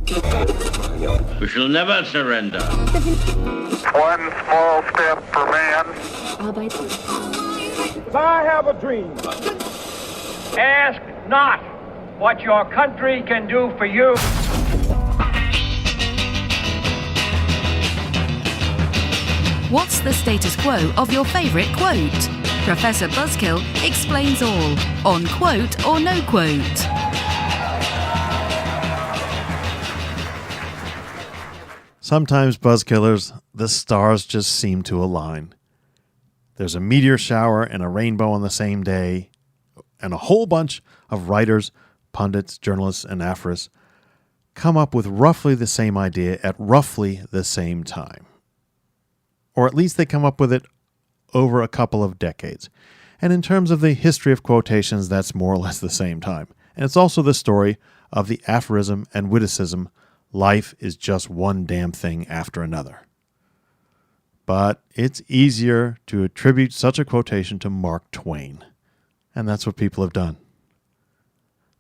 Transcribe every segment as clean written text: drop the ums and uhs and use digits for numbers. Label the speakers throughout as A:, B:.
A: We shall never surrender.
B: One small step for man.
C: I have a dream. Ask not what your country can do for you.
D: What's the status quo of your favourite quote? Professor Buzzkill explains all on Quote or No Quote.
E: Sometimes, Buzzkillers, the stars just seem to align. There's a meteor shower and a rainbow on the same day, and a whole bunch of writers, pundits, journalists, and aphorists come up with roughly the same idea at roughly the same time. Or at least they come up with it over a couple of decades. And in terms of the history of quotations, that's more or less the same time. And it's also the story of the aphorism and witticism, life is just one damn thing after another. But it's easier to attribute such a quotation to Mark Twain. And that's what people have done.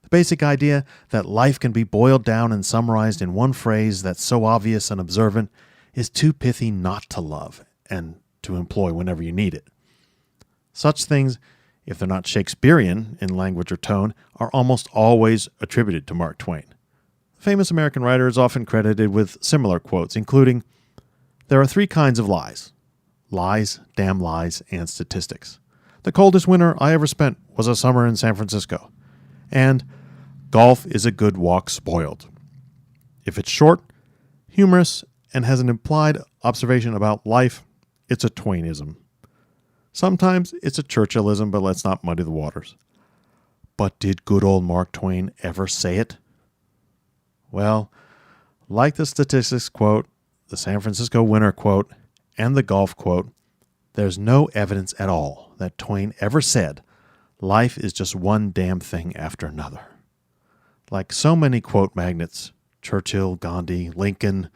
E: The basic idea that life can be boiled down and summarized in one phrase that's so obvious and observant is too pithy not to love and to employ whenever you need it. Such things, if they're not Shakespearean in language or tone, are almost always attributed to Mark Twain. The famous American writer is often credited with similar quotes, including, "There are three kinds of lies: lies, damn lies, and statistics. The coldest winter I ever spent was a summer in San Francisco." And "Golf is a good walk spoiled." If it's short, humorous, and has an implied observation about life, it's a Twainism. Sometimes it's a Churchillism, but let's not muddy the waters. But did good old Mark Twain ever say it? Well, like the statistics quote, the San Francisco winter quote, and the golf quote, there's no evidence at all that Twain ever said, life is just one damn thing after another. Like so many quote magnets, Churchill, Gandhi, Lincoln,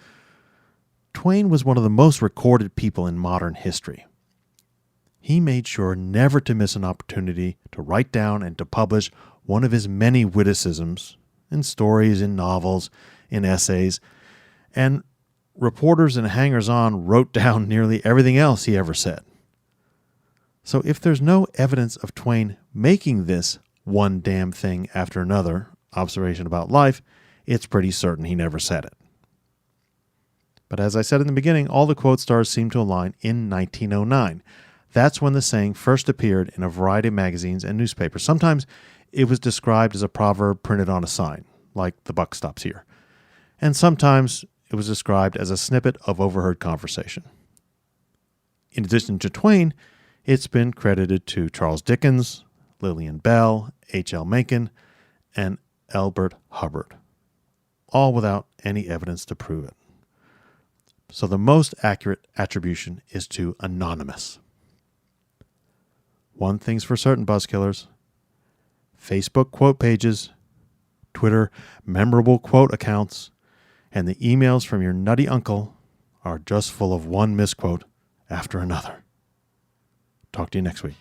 E: Twain was one of the most recorded people in modern history. He made sure never to miss an opportunity to write down and to publish one of his many witticisms in stories, in novels, in essays, and reporters and hangers-on wrote down nearly everything else he ever said. So if there's no evidence of Twain making this one damn thing after another observation about life, it's pretty certain he never said it. But as I said in the beginning, all the quote stars seem to align in 1909. That's when the saying first appeared in a variety of magazines and newspapers. Sometimes it was described as a proverb printed on a sign, like "the buck stops here." And sometimes it was described as a snippet of overheard conversation. In addition to Twain, it's been credited to Charles Dickens, Lillian Bell, H.L. Mencken, and Elbert Hubbard, all without any evidence to prove it. So the most accurate attribution is to anonymous. One thing's for certain, Buzzkillers. Facebook quote pages, Twitter memorable quote accounts, and the emails from your nutty uncle are just full of one misquote after another. Talk to you next week.